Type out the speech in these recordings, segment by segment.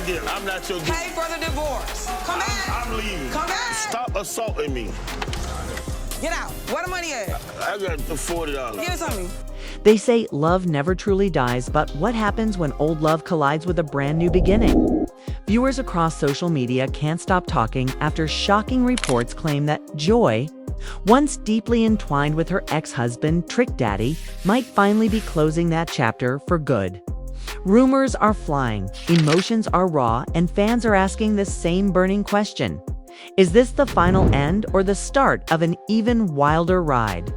again. I'm not your dude. Pay for the divorce. Come back. I'm leaving. Come back. Stop assaulting me. Get out. Where the money at? I got the $40. Give it to me. They say love never truly dies, but what happens when old love collides with a brand new beginning? Viewers across social media can't stop talking after shocking reports claim that Joy, once deeply entwined with her ex-husband, Trick Daddy, might finally be closing that chapter for good. Rumors are flying, emotions are raw, and fans are asking the same burning question. Is this the final end or the start of an even wilder ride?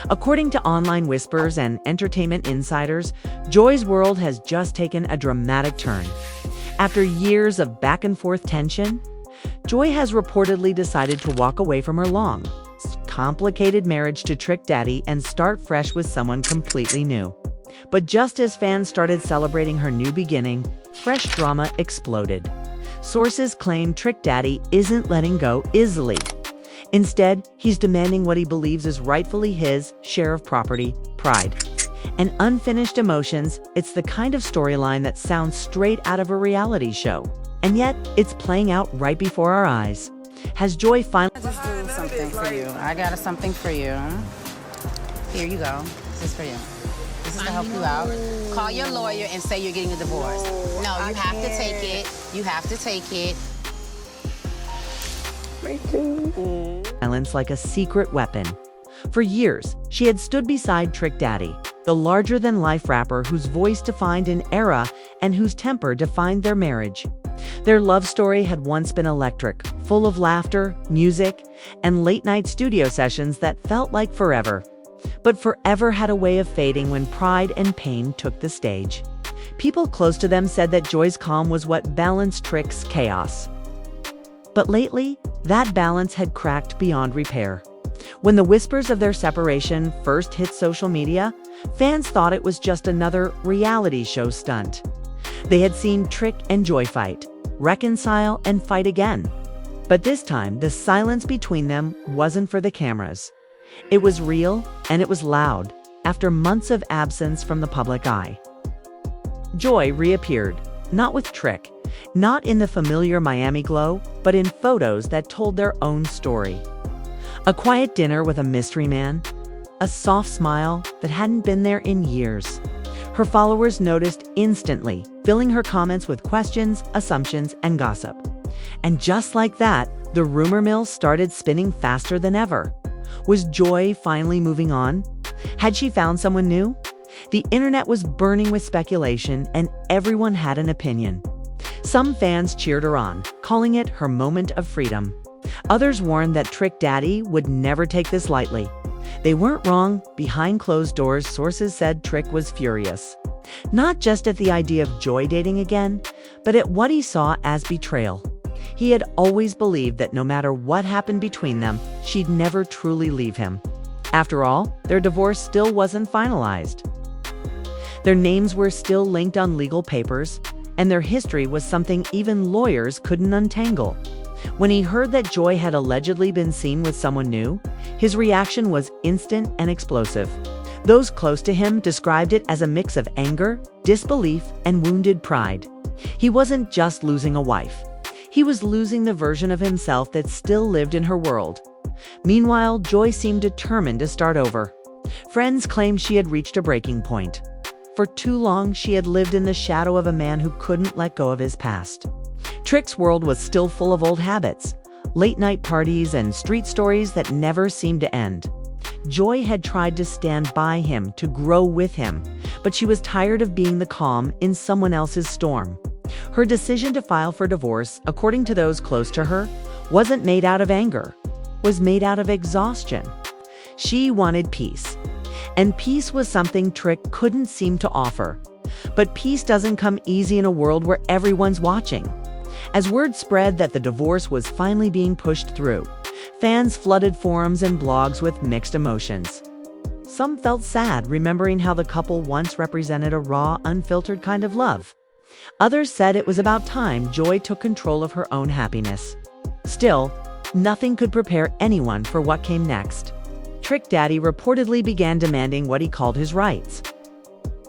According to online whispers and entertainment insiders, Joy's world has just taken a dramatic turn. After years of back-and-forth tension, Joy has reportedly decided to walk away from her long, complicated marriage to Trick Daddy and start fresh with someone completely new. But just as fans started celebrating her new beginning, fresh drama exploded. Sources claim Trick Daddy isn't letting go easily. Instead, he's demanding what he believes is rightfully his share of property, pride, and unfinished emotions. It's the kind of storyline that sounds straight out of a reality show. And yet, it's playing out right before our eyes. Has Joy finally... Just do something for you. I got something for you. Here you go. This is for you. This is to help you out. Call your lawyer and say you're getting a divorce. No, you have to take it. You have to take it. Silence like a secret weapon. For years, she had stood beside Trick Daddy, the larger-than-life rapper whose voice defined an era and whose temper defined their marriage. Their love story had once been electric, full of laughter, music, and late-night studio sessions that felt like forever. But forever had a way of fading when pride and pain took the stage. People close to them said that Joy's calm was what balanced Trick's chaos. But lately, that balance had cracked beyond repair. When the whispers of their separation first hit social media, fans thought it was just another reality show stunt. They had seen Trick and Joy fight, reconcile, and fight again. But this time, the silence between them wasn't for the cameras. It was real, and it was loud, after months of absence from the public eye. Joy reappeared, not with Trick, not in the familiar Miami glow, but in photos that told their own story. A quiet dinner with a mystery man, a soft smile that hadn't been there in years. Her followers noticed instantly, filling her comments with questions, assumptions, and gossip. And just like that, the rumor mill started spinning faster than ever. Was Joy finally moving on? Had she found someone new? The internet was burning with speculation, and everyone had an opinion. Some fans cheered her on, calling it her moment of freedom. Others warned that Trick Daddy would never take this lightly. They weren't wrong. Behind closed doors, sources said Trick was furious. Not just at the idea of Joy dating again, but at what he saw as betrayal. He had always believed that no matter what happened between them, she'd never truly leave him. After all, their divorce still wasn't finalized. Their names were still linked on legal papers, and their history was something even lawyers couldn't untangle. When he heard that Joy had allegedly been seen with someone new, his reaction was instant and explosive. Those close to him described it as a mix of anger, disbelief, and wounded pride. He wasn't just losing a wife. He was losing the version of himself that still lived in her world. Meanwhile, Joy seemed determined to start over. Friends claimed she had reached a breaking point. For too long, she had lived in the shadow of a man who couldn't let go of his past. Trick's world was still full of old habits, late-night parties, and street stories that never seemed to end. Joy had tried to stand by him, to grow with him, but she was tired of being the calm in someone else's storm. Her decision to file for divorce, according to those close to her, wasn't made out of anger, was made out of exhaustion. She wanted peace. And peace was something Trick couldn't seem to offer. But peace doesn't come easy in a world where everyone's watching. As word spread that the divorce was finally being pushed through, fans flooded forums and blogs with mixed emotions. Some felt sad, remembering how the couple once represented a raw, unfiltered kind of love. Others said it was about time Joy took control of her own happiness. Still, nothing could prepare anyone for what came next. Trick Daddy reportedly began demanding what he called his rights.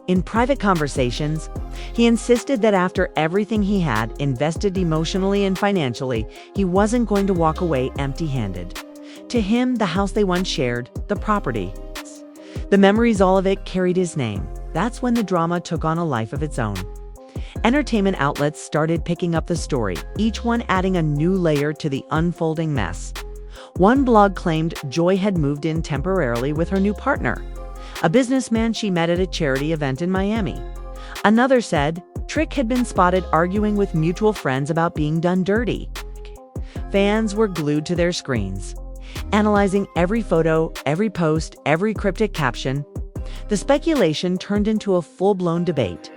In private conversations, he insisted that after everything he had invested emotionally and financially, he wasn't going to walk away empty-handed. To him, the house they once shared, the property, the memories, all of it carried his name. That's when the drama took on a life of its own. Entertainment outlets started picking up the story, each one adding a new layer to the unfolding mess. One blog claimed Joy had moved in temporarily with her new partner, a businessman she met at a charity event in Miami. Another said Trick had been spotted arguing with mutual friends about being done dirty. Fans were glued to their screens, analyzing every photo, every post, every cryptic caption. The speculation turned into a full-blown debate.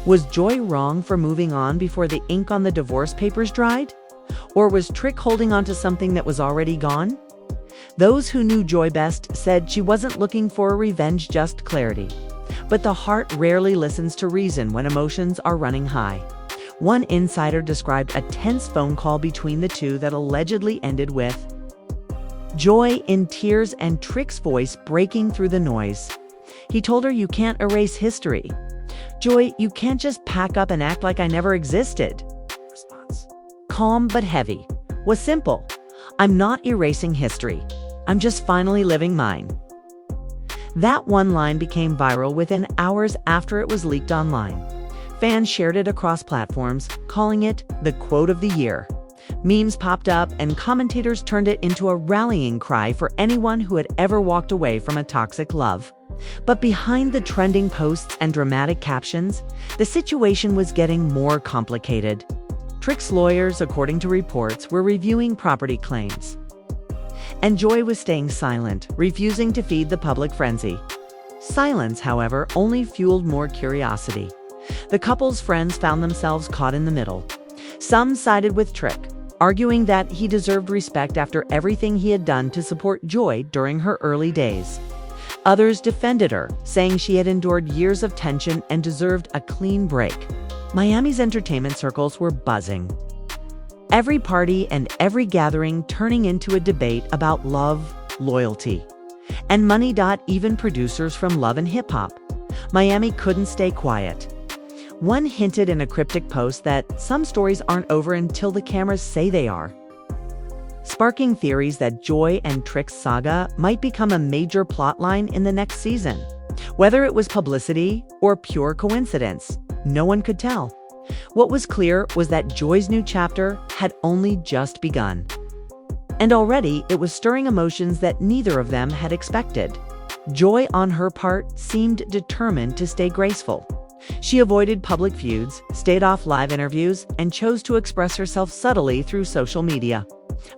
Was Joy wrong for moving on before the ink on the divorce papers dried? Or was Trick holding on to something that was already gone? Those who knew Joy best said she wasn't looking for a revenge, just clarity. But the heart rarely listens to reason when emotions are running high. One insider described a tense phone call between the two that allegedly ended with Joy in tears and Trick's voice breaking through the noise. He told her, "You can't erase history. Joy, you can't just pack up and act like I never existed." Response, calm but heavy, was simple. "I'm not erasing history. I'm just finally living mine." That one line became viral within hours after it was leaked online. Fans shared it across platforms, calling it the quote of the year. Memes popped up, and commentators turned it into a rallying cry for anyone who had ever walked away from a toxic love. But behind the trending posts and dramatic captions, the situation was getting more complicated. Trick's lawyers, according to reports, were reviewing property claims. And Joy was staying silent, refusing to feed the public frenzy. Silence, however, only fueled more curiosity. The couple's friends found themselves caught in the middle. Some sided with Trick, arguing that he deserved respect after everything he had done to support Joy during her early days. Others defended her, saying she had endured years of tension and deserved a clean break. Miami's entertainment circles were buzzing. Every party and every gathering turning into a debate about love, loyalty, and money. Even producers from Love and Hip Hop Miami couldn't stay quiet. One hinted in a cryptic post that some stories aren't over until the cameras say they are, sparking theories that Joy and Trick's saga might become a major plotline in the next season. Whether it was publicity or pure coincidence, no one could tell. What was clear was that Joy's new chapter had only just begun. And already it was stirring emotions that neither of them had expected. Joy, on her part, seemed determined to stay graceful. She avoided public feuds, stayed off live interviews, and chose to express herself subtly through social media.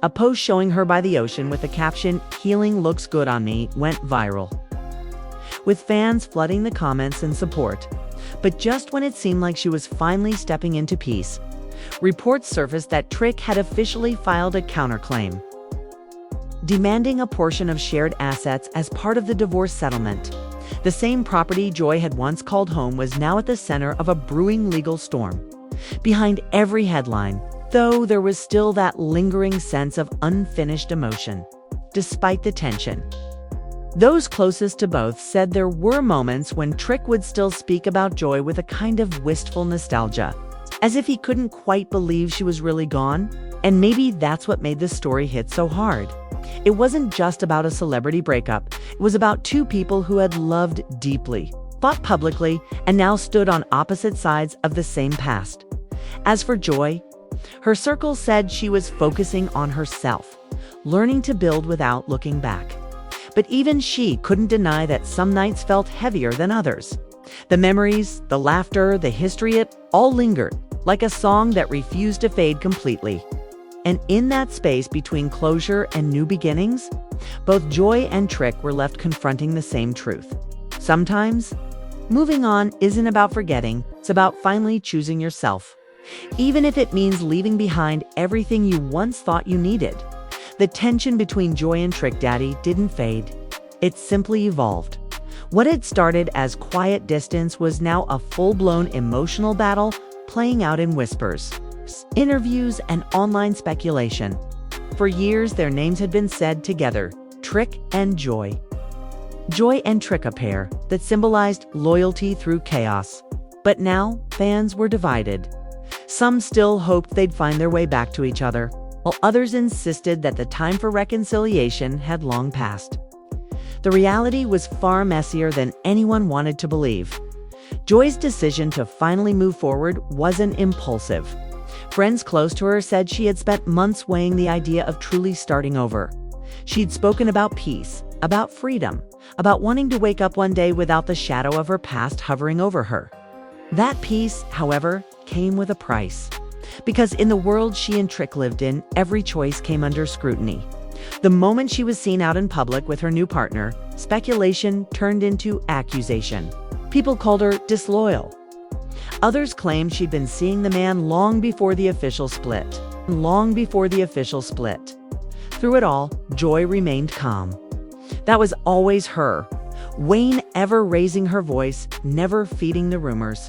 A post showing her by the ocean with the caption, "Healing looks good on me," went viral, with fans flooding the comments in support. But just when it seemed like she was finally stepping into peace, reports surfaced that Trick had officially filed a counterclaim, demanding a portion of shared assets as part of the divorce settlement. The same property Joy had once called home was now at the center of a brewing legal storm. Behind every headline, though, there was still that lingering sense of unfinished emotion. Despite the tension, those closest to both said there were moments when Trick would still speak about Joy with a kind of wistful nostalgia, as if he couldn't quite believe she was really gone. And maybe that's what made this story hit so hard. It wasn't just about a celebrity breakup. It was about two people who had loved deeply, fought publicly, and now stood on opposite sides of the same past. As for Joy, her circle said she was focusing on herself, learning to build without looking back. But even she couldn't deny that some nights felt heavier than others. The memories, the laughter, the history, it all lingered, like a song that refused to fade completely. And in that space between closure and new beginnings, both Joy and Trick were left confronting the same truth. Sometimes, moving on isn't about forgetting, it's about finally choosing yourself, even if it means leaving behind everything you once thought you needed. The tension between Joy and Trick Daddy didn't fade. It simply evolved. What had started as quiet distance was now a full-blown emotional battle playing out in whispers, interviews, and online speculation. For years, their names had been said together, Trick and Joy. Joy and Trick a pair that symbolized loyalty through chaos. But now, fans were divided. Some still hoped they'd find their way back to each other, while others insisted that the time for reconciliation had long passed. The reality was far messier than anyone wanted to believe. Joy's decision to finally move forward wasn't impulsive. Friends close to her said she had spent months weighing the idea of truly starting over. She'd spoken about peace, about freedom, about wanting to wake up one day without the shadow of her past hovering over her. That peace, however, came with a price. Because in the world she and Trick lived in, every choice came under scrutiny. The moment she was seen out in public with her new partner, speculation turned into accusation. People called her disloyal. Others claimed she'd been seeing the man long before the official split. Long before the official split. Through it all, Joy remained calm. That was always her. Wayne ever raising her voice, never feeding the rumors.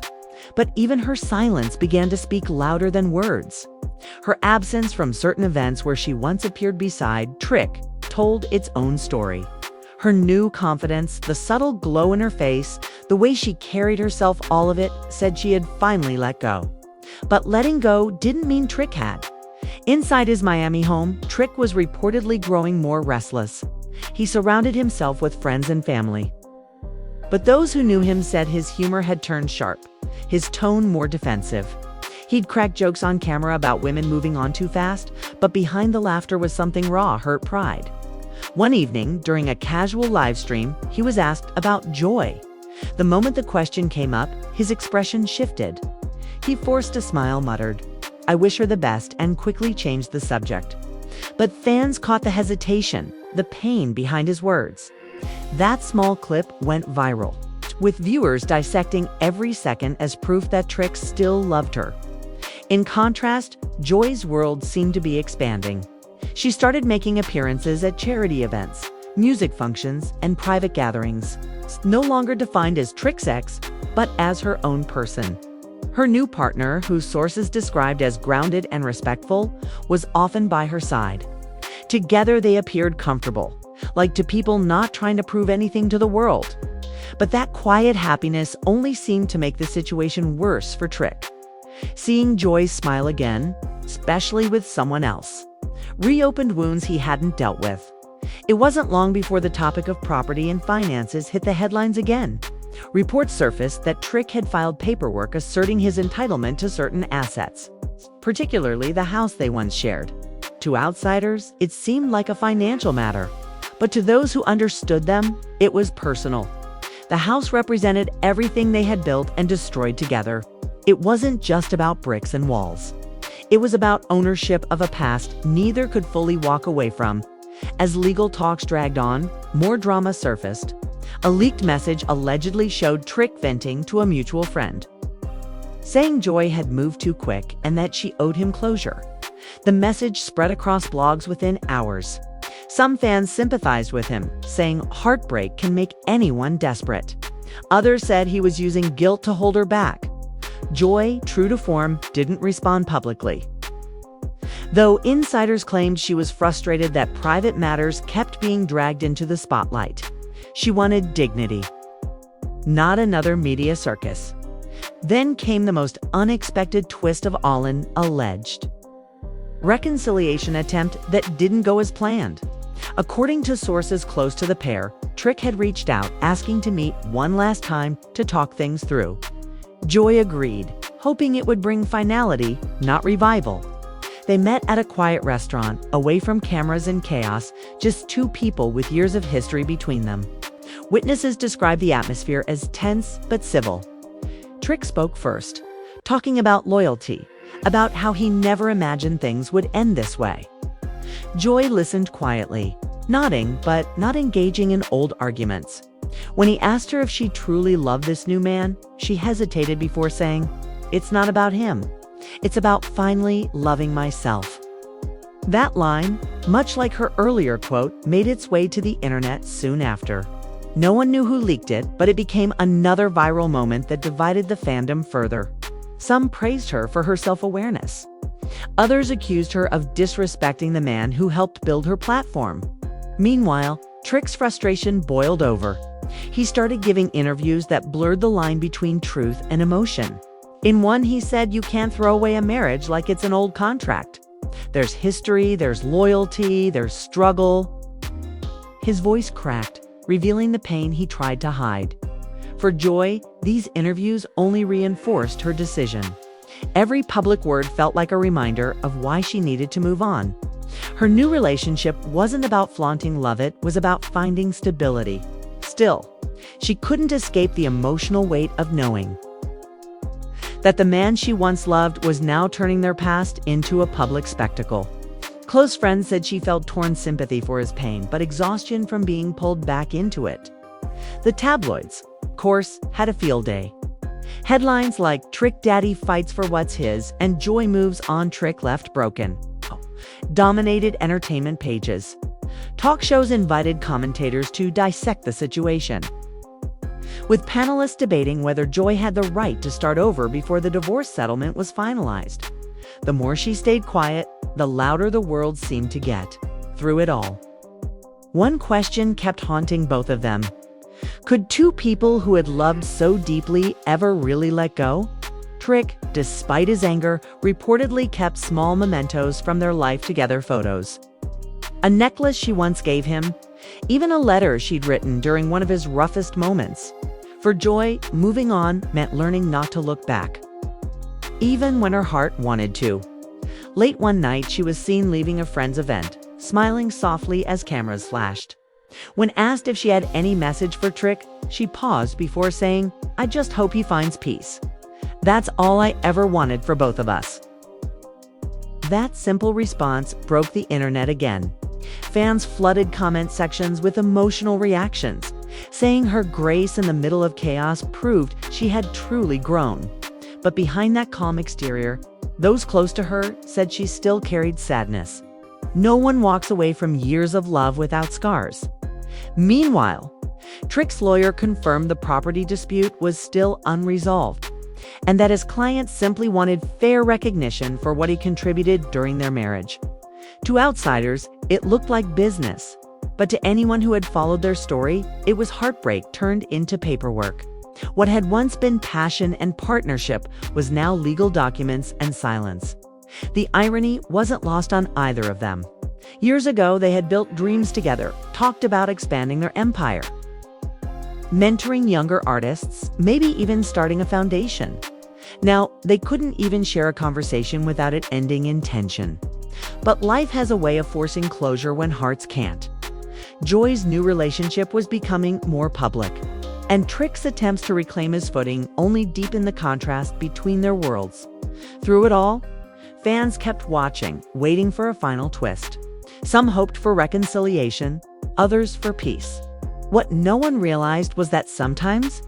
But even her silence began to speak louder than words. Her absence from certain events where she once appeared beside Trick told its own story. Her new confidence, the subtle glow in her face, the way she carried herself, all of it said she had finally let go. But letting go didn't mean Trick had. Inside his Miami home, Trick was reportedly growing more restless. He surrounded himself with friends and family. But those who knew him said his humor had turned sharp, his tone more defensive. He'd crack jokes on camera about women moving on too fast, but behind the laughter was something raw, hurt pride. One evening, during a casual live stream, he was asked about Joy. The moment the question came up, his expression shifted. He forced a smile, muttered, "I wish her the best," and quickly changed the subject. But fans caught the hesitation, the pain behind his words. That small clip went viral, with viewers dissecting every second as proof that Trick still loved her. In contrast, Joy's world seemed to be expanding. She started making appearances at charity events, music functions, and private gatherings, no longer defined as Trick's ex, but as her own person. Her new partner, whose sources described as grounded and respectful, was often by her side. Together they appeared comfortable, like two people not trying to prove anything to the world. But that quiet happiness only seemed to make the situation worse for Trick. Seeing Joy smile again, especially with someone else, reopened wounds he hadn't dealt with. It wasn't long before the topic of property and finances hit the headlines again. Reports surfaced that Trick had filed paperwork asserting his entitlement to certain assets, particularly the house they once shared. To outsiders, it seemed like a financial matter, but to those who understood them, it was personal. The house represented everything they had built and destroyed together. It wasn't just about bricks and walls. It was about ownership of a past neither could fully walk away from. As legal talks dragged on, more drama surfaced. A leaked message allegedly showed Trick venting to a mutual friend, saying Joy had moved too quick and that she owed him closure. The message spread across blogs within hours. Some fans sympathized with him, saying heartbreak can make anyone desperate. Others said he was using guilt to hold her back. Joy, true to form, didn't respond publicly. Though insiders claimed she was frustrated that private matters kept being dragged into the spotlight. She wanted dignity, not another media circus. Then came the most unexpected twist of all, an alleged reconciliation attempt that didn't go as planned. According to sources close to the pair, Trick had reached out asking to meet one last time to talk things through. Joy agreed, hoping it would bring finality, not revival. They met at a quiet restaurant, away from cameras and chaos, just two people with years of history between them. Witnesses described the atmosphere as tense but civil. Trick spoke first, talking about loyalty, about how he never imagined things would end this way. Joy listened quietly, nodding but not engaging in old arguments. When he asked her if she truly loved this new man, she hesitated before saying, "It's not about him. It's about finally loving myself." That line, much like her earlier quote, made its way to the internet soon after. No one knew who leaked it, but it became another viral moment that divided the fandom further. Some praised her for her self-awareness. Others accused her of disrespecting the man who helped build her platform. Meanwhile, Trick's frustration boiled over. He started giving interviews that blurred the line between truth and emotion. In one, he said you can't throw away a marriage like it's an old contract. There's history, there's loyalty, there's struggle. His voice cracked, revealing the pain he tried to hide. For Joy, these interviews only reinforced her decision. Every public word felt like a reminder of why she needed to move on. Her new relationship wasn't about flaunting love, it was about finding stability. Still, she couldn't escape the emotional weight of knowing that the man she once loved was now turning their past into a public spectacle. Close friends said she felt torn sympathy for his pain, but exhaustion from being pulled back into it. The tabloids, of course, had a field day. Headlines like "Trick Daddy fights for what's his" and "Joy moves on, Trick left broken" dominated entertainment pages. Talk shows invited commentators to dissect the situation, with panelists debating whether Joy had the right to start over before the divorce settlement was finalized. The more she stayed quiet, the louder the world seemed to get. Through it all, one question kept haunting both of them. Could two people who had loved so deeply ever really let go? Trick, despite his anger, reportedly kept small mementos from their life together photos. A necklace she once gave him, even a letter she'd written during one of his roughest moments. For Joy, moving on meant learning not to look back, even when her heart wanted to. Late one night, she was seen leaving a friend's event, smiling softly as cameras flashed. When asked if she had any message for Trick, she paused before saying, "I just hope he finds peace. That's all I ever wanted for both of us." That simple response broke the internet again. Fans flooded comment sections with emotional reactions, saying her grace in the middle of chaos proved she had truly grown. But behind that calm exterior, those close to her said she still carried sadness. No one walks away from years of love without scars. Meanwhile, Trick's lawyer confirmed the property dispute was still unresolved, and that his client simply wanted fair recognition for what he contributed during their marriage. To outsiders, it looked like business, but to anyone who had followed their story, it was heartbreak turned into paperwork. What had once been passion and partnership was now legal documents and silence. The irony wasn't lost on either of them. Years ago, they had built dreams together, talked about expanding their empire, mentoring younger artists, maybe even starting a foundation. Now, they couldn't even share a conversation without it ending in tension. But life has a way of forcing closure when hearts can't. Joy's new relationship was becoming more public, and Trick's attempts to reclaim his footing only deepened the contrast between their worlds. Through it all, fans kept watching, waiting for a final twist. Some hoped for reconciliation, others for peace. What no one realized was that sometimes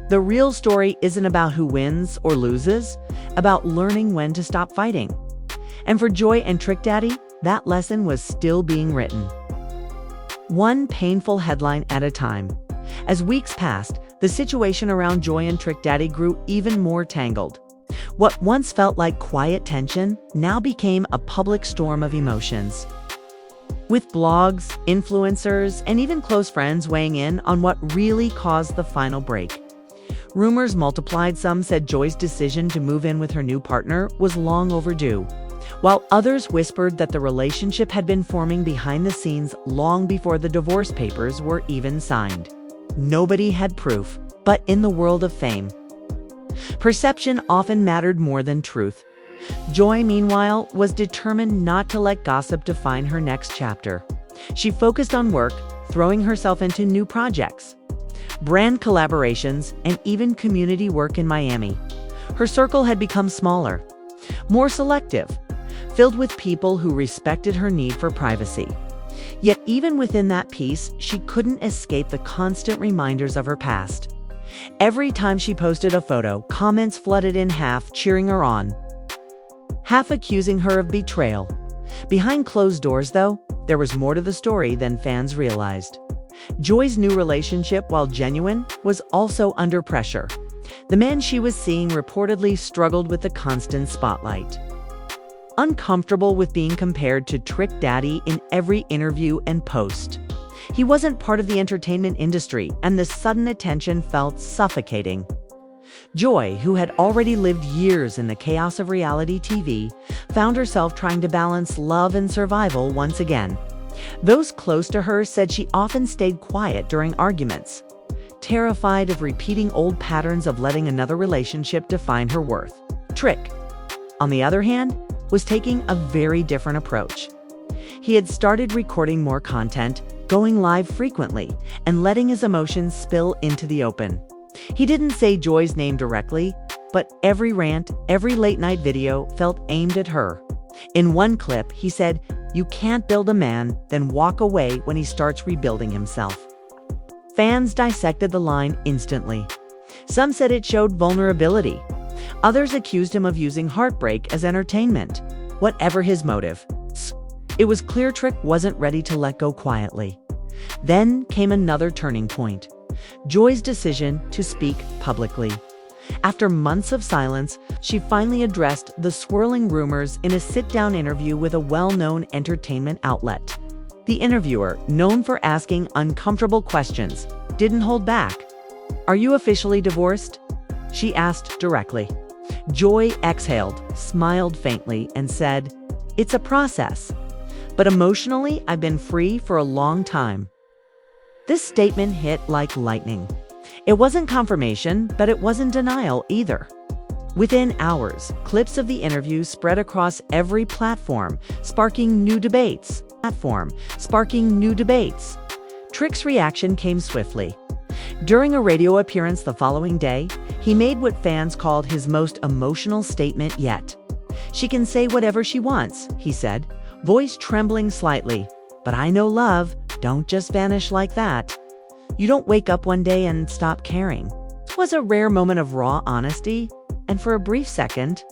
the real story isn't about who wins or loses, about learning when to stop fighting. And for Joy and Trick Daddy, that lesson was still being written, one painful headline at a time. As weeks passed, the situation around Joy and Trick Daddy grew even more tangled. What once felt like quiet tension now became a public storm of emotions, with blogs, influencers, and even close friends weighing in on what really caused the final break. Rumors multiplied. Some said Joy's decision to move in with her new partner was long overdue, while others whispered that the relationship had been forming behind the scenes long before the divorce papers were even signed. Nobody had proof, but in the world of fame, perception often mattered more than truth. Joy, meanwhile, was determined not to let gossip define her next chapter. She focused on work, throwing herself into new projects, brand collaborations, and even community work in Miami. Her circle had become smaller, more selective, filled with people who respected her need for privacy. Yet even within that peace, she couldn't escape the constant reminders of her past. Every time she posted a photo, comments flooded in, half cheering her on, half accusing her of betrayal. Behind closed doors, though, there was more to the story than fans realized. Joy's new relationship, while genuine, was also under pressure. The man she was seeing reportedly struggled with the constant spotlight, uncomfortable with being compared to Trick Daddy in every interview and post. He wasn't part of the entertainment industry, and the sudden attention felt suffocating. Joy, who had already lived years in the chaos of reality TV, found herself trying to balance love and survival once again. Those close to her said she often stayed quiet during arguments, terrified of repeating old patterns of letting another relationship define her worth. Trick, on the other hand, was taking a very different approach. He had started recording more content, going live frequently, and letting his emotions spill into the open. He didn't say Joy's name directly, but every rant, every late-night video felt aimed at her. In one clip, he said, "You can't build a man, then walk away when he starts rebuilding himself." Fans dissected the line instantly. Some said it showed vulnerability. Others accused him of using heartbreak as entertainment. Whatever his motive, it was clear Trick wasn't ready to let go quietly. Then came another turning point: Joy's decision to speak publicly. After months of silence, she finally addressed the swirling rumors in a sit-down interview with a well-known entertainment outlet. The interviewer, known for asking uncomfortable questions, didn't hold back. "Are you officially divorced?" she asked directly. Joy exhaled, smiled faintly, and said, "It's a process. But emotionally, I've been free for a long time." This statement hit like lightning. It wasn't confirmation, but it wasn't denial either. Within hours, clips of the interview spread across every platform, sparking new debates. Trick's reaction came swiftly. During a radio appearance the following day, he made what fans called his most emotional statement yet. "She can say whatever she wants," he said, voice trembling slightly. "But I know love don't just vanish like that. You don't wake up one day and stop caring." It was a rare moment of raw honesty, and for a brief second,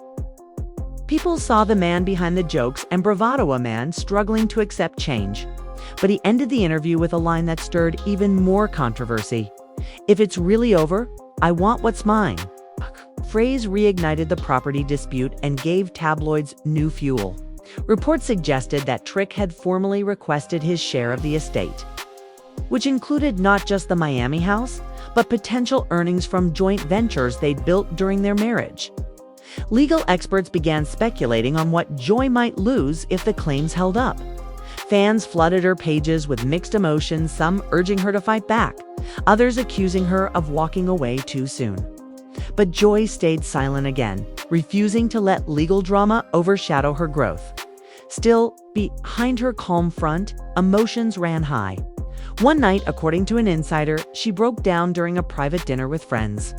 people saw the man behind the jokes and bravado, a man struggling to accept change. But he ended the interview with a line that stirred even more controversy. "If it's really over, I want what's mine." Phrase reignited the property dispute and gave tabloids new fuel. Reports suggested that Trick had formally requested his share of the estate, which included not just the Miami house, but potential earnings from joint ventures they'd built during their marriage. Legal experts began speculating on what Joy might lose if the claims held up. Fans flooded her pages with mixed emotions, some urging her to fight back, others accusing her of walking away too soon. But Joy stayed silent again, refusing to let legal drama overshadow her growth. Still, behind her calm front, emotions ran high. One night, according to an insider, she broke down during a private dinner with friends.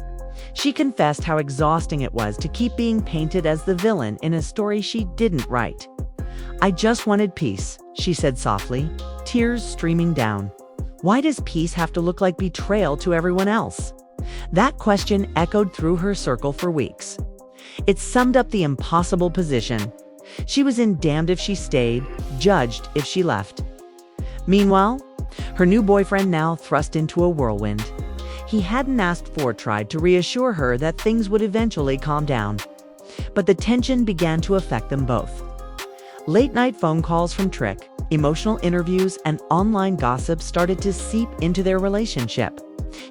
She confessed how exhausting it was to keep being painted as the villain in a story she didn't write. "I just wanted peace," she said softly, tears streaming down. Why does peace have to look like betrayal to everyone else? That question echoed through her circle for weeks. It summed up the impossible position. She was in damned if she stayed, judged if she left. Meanwhile, her new boyfriend now thrust into a whirlwind. He hadn't asked for, tried to reassure her that things would eventually calm down. But the tension began to affect them both. Late-night phone calls from Trick, emotional interviews, and online gossip started to seep into their relationship.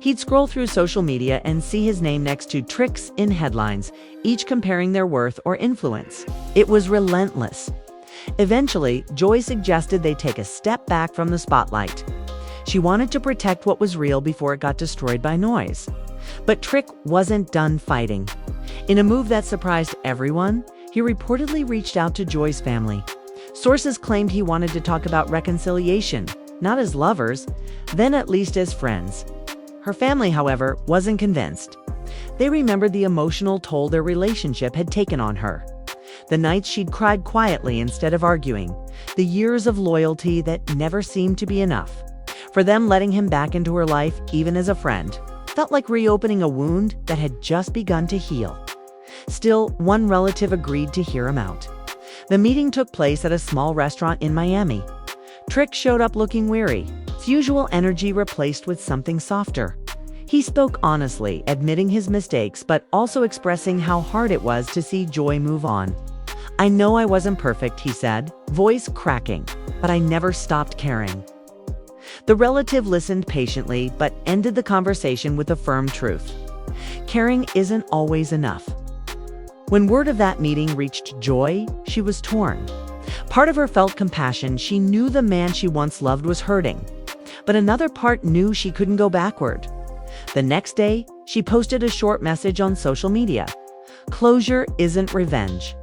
He'd scroll through social media and see his name next to Trick's in headlines, each comparing their worth or influence. It was relentless. Eventually, Joy suggested they take a step back from the spotlight. She wanted to protect what was real before it got destroyed by noise. But Trick wasn't done fighting. In a move that surprised everyone, he reportedly reached out to Joy's family. Sources claimed he wanted to talk about reconciliation, not as lovers, then at least as friends. Her family, however, wasn't convinced. They remembered the emotional toll their relationship had taken on her. The nights she'd cried quietly instead of arguing, the years of loyalty that never seemed to be enough. For them, letting him back into her life, even as a friend, felt like reopening a wound that had just begun to heal. Still, one relative agreed to hear him out. The meeting took place at a small restaurant in Miami. Trick showed up looking weary, his usual energy replaced with something softer. He spoke honestly, admitting his mistakes, but also expressing how hard it was to see Joy move on. "I know I wasn't perfect," he said, voice cracking, "but I never stopped caring." The relative listened patiently but ended the conversation with a firm truth. Caring isn't always enough. When word of that meeting reached Joy, she was torn. Part of her felt compassion. She knew the man she once loved was hurting. But another part knew she couldn't go backward. The next day, she posted a short message on social media. Closure isn't revenge.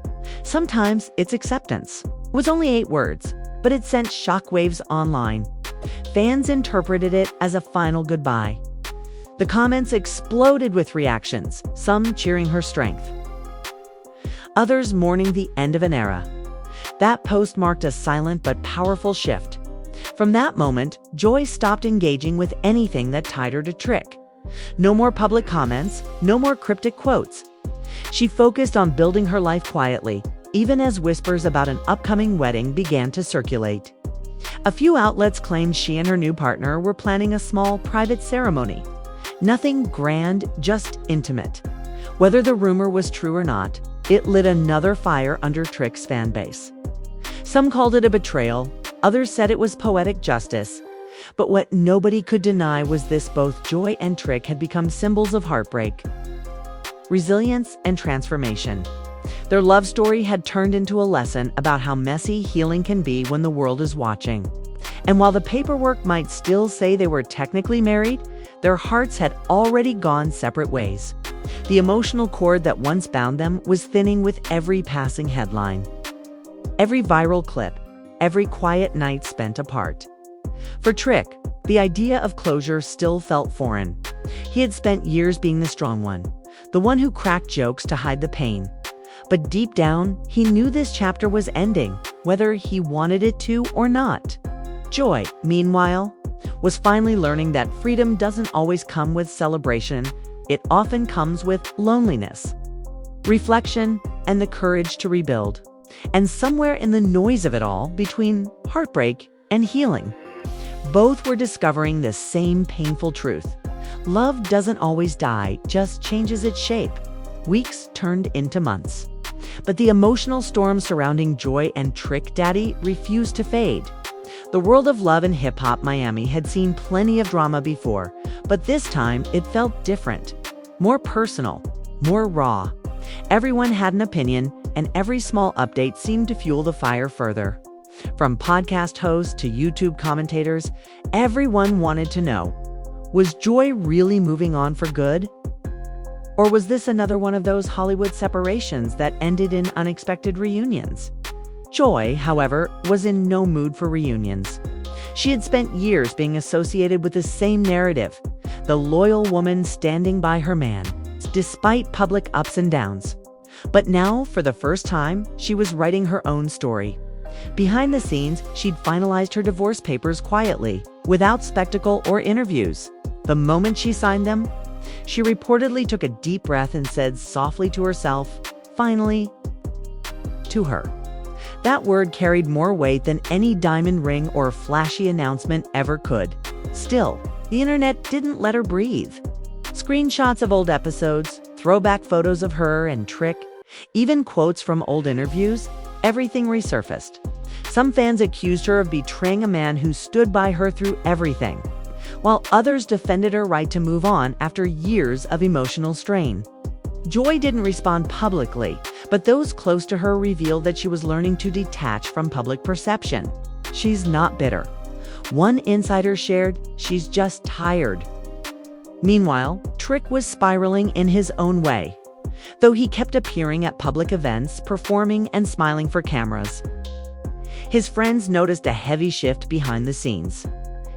Sometimes it's acceptance. It was only 8 words, but it sent shockwaves online. Fans interpreted it as a final goodbye. The comments exploded with reactions, some cheering her strength, others mourning the end of an era. That post marked a silent but powerful shift. From that moment, Joy stopped engaging with anything that tied her to Trick. No more public comments, no more cryptic quotes. She focused on building her life quietly, even as whispers about an upcoming wedding began to circulate. A few outlets claimed she and her new partner were planning a small, private ceremony. Nothing grand, just intimate. Whether the rumor was true or not, it lit another fire under Trick's fan base. Some called it a betrayal, others said it was poetic justice. But what nobody could deny was this: both Joy and Trick had become symbols of heartbreak, resilience, and transformation. Their love story had turned into a lesson about how messy healing can be when the world is watching. And while the paperwork might still say they were technically married, their hearts had already gone separate ways. The emotional cord that once bound them was thinning with every passing headline, every viral clip, every quiet night spent apart. For Trick, the idea of closure still felt foreign. He had spent years being the strong one, the one who cracked jokes to hide the pain. But deep down, he knew this chapter was ending, whether he wanted it to or not. Joy, meanwhile, was finally learning that freedom doesn't always come with celebration. It often comes with loneliness, reflection, and the courage to rebuild. And somewhere in the noise of it all, between heartbreak and healing, both were discovering the same painful truth. Love doesn't always die, just changes its shape. Weeks turned into months. But the emotional storm surrounding Joy and Trick Daddy refused to fade. The world of love and hip-hop Miami had seen plenty of drama before, but this time it felt different. More personal, more raw. Everyone had an opinion, and every small update seemed to fuel the fire further. From podcast hosts to YouTube commentators, everyone wanted to know, was Joy really moving on for good? Or was this another one of those Hollywood separations that ended in unexpected reunions? Joy, however, was in no mood for reunions. She had spent years being associated with the same narrative, the loyal woman standing by her man, despite public ups and downs. But now, for the first time, she was writing her own story. Behind the scenes, she'd finalized her divorce papers quietly, without spectacle or interviews. The moment she signed them, she reportedly took a deep breath and said softly to herself, "Finally," to her. That word carried more weight than any diamond ring or flashy announcement ever could. Still, the internet didn't let her breathe. Screenshots of old episodes, throwback photos of her and Trick, even quotes from old interviews, everything resurfaced. Some fans accused her of betraying a man who stood by her through everything, while others defended her right to move on after years of emotional strain. Joy didn't respond publicly, but those close to her revealed that she was learning to detach from public perception. She's not bitter. One insider shared, she's just tired. Meanwhile, Trick was spiraling in his own way, though he kept appearing at public events, performing and smiling for cameras. His friends noticed a heavy shift behind the scenes.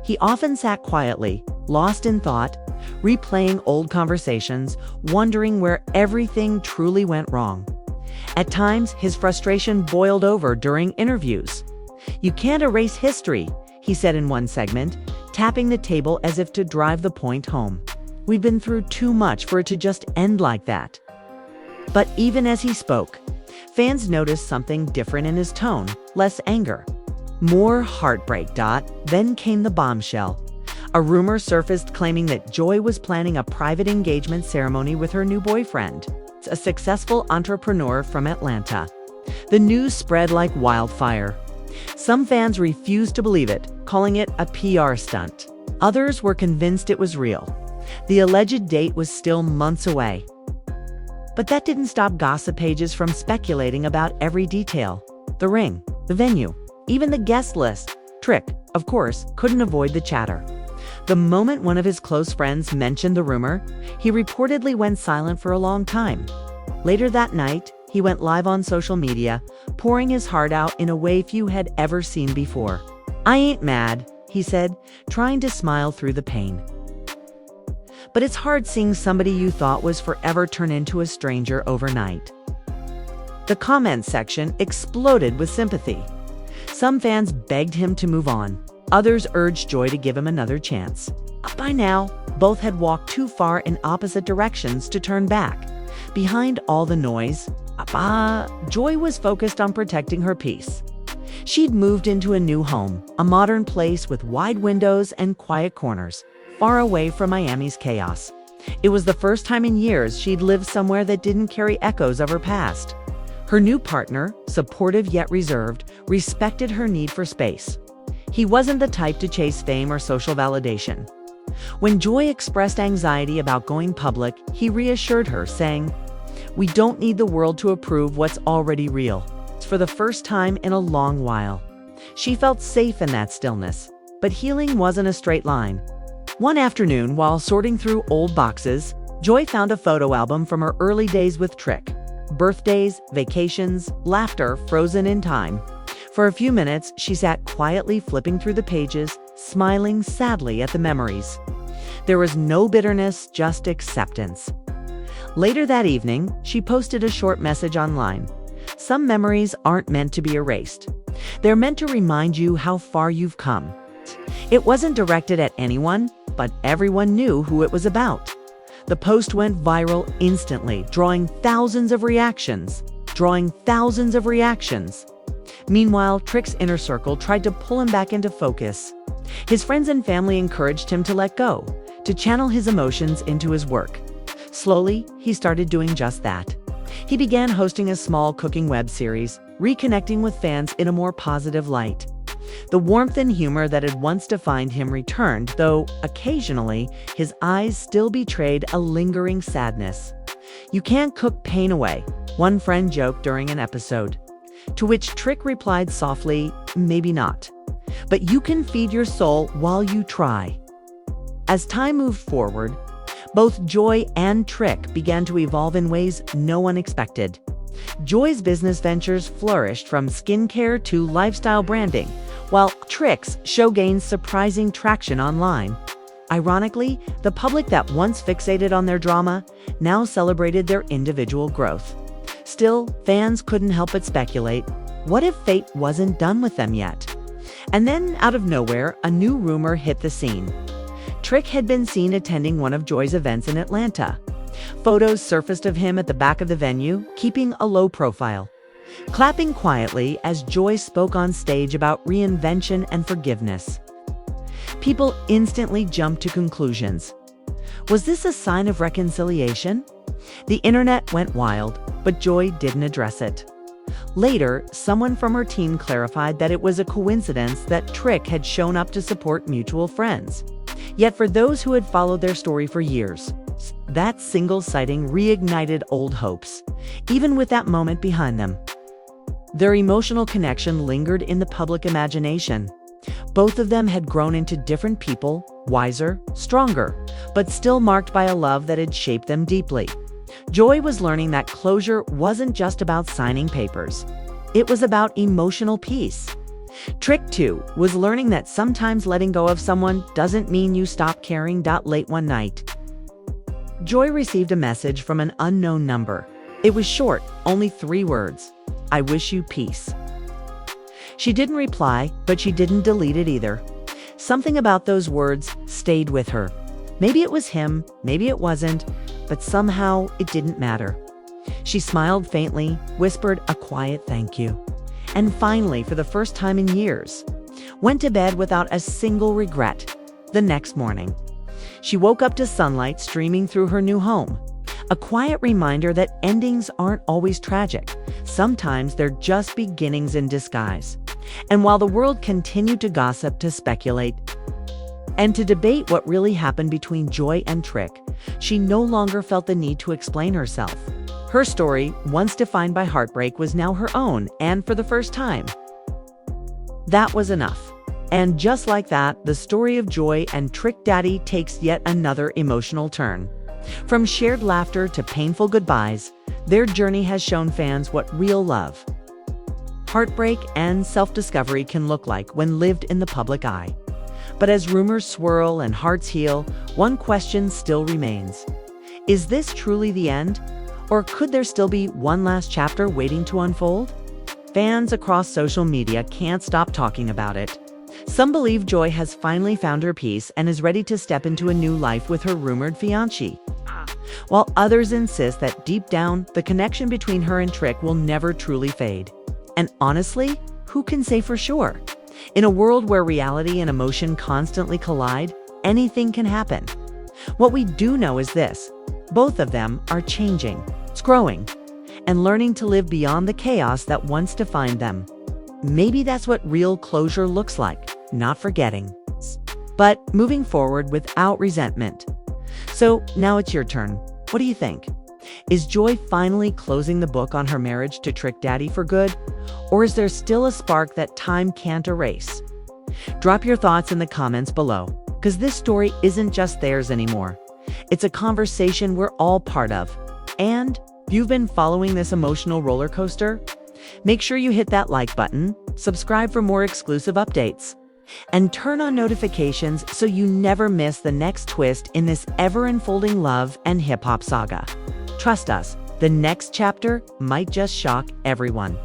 He often sat quietly, lost in thought, replaying old conversations, wondering where everything truly went wrong. At times, his frustration boiled over during interviews. "You can't erase history," he said in one segment, tapping the table as if to drive the point home. "We've been through too much for it to just end like that." But even as he spoke, fans noticed something different in his tone, less anger, more heartbreak. Then came the bombshell. A rumor surfaced claiming that Joy was planning a private engagement ceremony with her new boyfriend, a successful entrepreneur from Atlanta. The news spread like wildfire. Some fans refused to believe it, calling it a PR stunt. Others were convinced it was real. The alleged date was still months away. But that didn't stop gossip pages from speculating about every detail. The ring, the venue, even the guest list. Trick, of course, couldn't avoid the chatter. The moment one of his close friends mentioned the rumor, he reportedly went silent for a long time. Later that night, he went live on social media, pouring his heart out in a way few had ever seen before. "I ain't mad," he said, trying to smile through the pain. But it's hard seeing somebody you thought was forever turn into a stranger overnight. The comments section exploded with sympathy. Some fans begged him to move on. Others urged Joy to give him another chance. By now, both had walked too far in opposite directions to turn back. Behind all the noise, Joy was focused on protecting her peace. She'd moved into a new home, a modern place with wide windows and quiet corners, far away from Miami's chaos. It was the first time in years she'd lived somewhere that didn't carry echoes of her past. Her new partner, supportive yet reserved, respected her need for space. He wasn't the type to chase fame or social validation. When Joy expressed anxiety about going public, he reassured her, saying, "We don't need the world to approve what's already real." For the first time in a long while, she felt safe in that stillness. But healing wasn't a straight line. One afternoon, while sorting through old boxes, Joy found a photo album from her early days with Trick. Birthdays, vacations, laughter frozen in time. For a few minutes, she sat quietly flipping through the pages, smiling sadly at the memories. There was no bitterness, just acceptance. Later that evening, she posted a short message online. "Some memories aren't meant to be erased. They're meant to remind you how far you've come." It wasn't directed at anyone, but everyone knew who it was about. The post went viral instantly, drawing thousands of reactions. Meanwhile, Trick's inner circle tried to pull him back into focus. His friends and family encouraged him to let go, to channel his emotions into his work. Slowly, he started doing just that. He began hosting a small cooking web series, reconnecting with fans in a more positive light. The warmth and humor that had once defined him returned, though occasionally his eyes still betrayed a lingering sadness. "You can't cook pain away," one friend joked during an episode. To which Trick replied softly, "Maybe not. But you can feed your soul while you try." As time moved forward, both Joy and Trick began to evolve in ways no one expected. Joy's business ventures flourished from skincare to lifestyle branding, while Trick's show gained surprising traction online. Ironically, the public that once fixated on their drama now celebrated their individual growth. Still, fans couldn't help but speculate, what if fate wasn't done with them yet? And then, out of nowhere, a new rumor hit the scene. Trick had been seen attending one of Joy's events in Atlanta. Photos surfaced of him at the back of the venue, keeping a low profile, clapping quietly as Joy spoke on stage about reinvention and forgiveness. People instantly jumped to conclusions. Was this a sign of reconciliation? The internet went wild, but Joy didn't address it. Later, someone from her team clarified that it was a coincidence that Trick had shown up to support mutual friends. Yet for those who had followed their story for years, that single sighting reignited old hopes, even with that moment behind them. Their emotional connection lingered in the public imagination. Both of them had grown into different people, wiser, stronger, but still marked by a love that had shaped them deeply. Joy was learning that closure wasn't just about signing papers. It was about emotional peace. Trick, too, was learning that sometimes letting go of someone doesn't mean you stop caring. Late one night, Joy received a message from an unknown number. It was short, only 3 words. "I wish you peace." She didn't reply, but she didn't delete it either. Something about those words stayed with her. Maybe it was him, maybe it wasn't, but somehow it didn't matter. She smiled faintly, whispered a quiet thank you, and finally, for the first time in years, went to bed without a single regret. The next morning, she woke up to sunlight streaming through her new home. A quiet reminder that endings aren't always tragic. Sometimes they're just beginnings in disguise. And while the world continued to gossip, to speculate, and to debate what really happened between Joy and Trick, she no longer felt the need to explain herself. Her story, once defined by heartbreak, was now her own, and for the first time, that was enough. And just like that, the story of Joy and Trick Daddy takes yet another emotional turn. From shared laughter to painful goodbyes, their journey has shown fans what real love, heartbreak, and self-discovery can look like when lived in the public eye. But as rumors swirl and hearts heal, one question still remains. Is this truly the end? Or could there still be one last chapter waiting to unfold? Fans across social media can't stop talking about it. Some believe Joy has finally found her peace and is ready to step into a new life with her rumored fiancé, while others insist that deep down, the connection between her and Trick will never truly fade. And honestly, who can say for sure? In a world where reality and emotion constantly collide, anything can happen. What we do know is this: both of them are changing, growing, and learning to live beyond the chaos that once defined them. Maybe that's what real closure looks like, not forgetting, but moving forward without resentment. So now it's your turn. What do you think? Is Joy finally closing the book on her marriage to Trick Daddy for good? Or is there still a spark that time can't erase? Drop your thoughts in the comments below, because this story isn't just theirs anymore. It's a conversation we're all part of. And if you've been following this emotional roller coaster, make sure you hit that like button, subscribe for more exclusive updates, and turn on notifications so you never miss the next twist in this ever-unfolding love and hip-hop saga. Trust us, the next chapter might just shock everyone.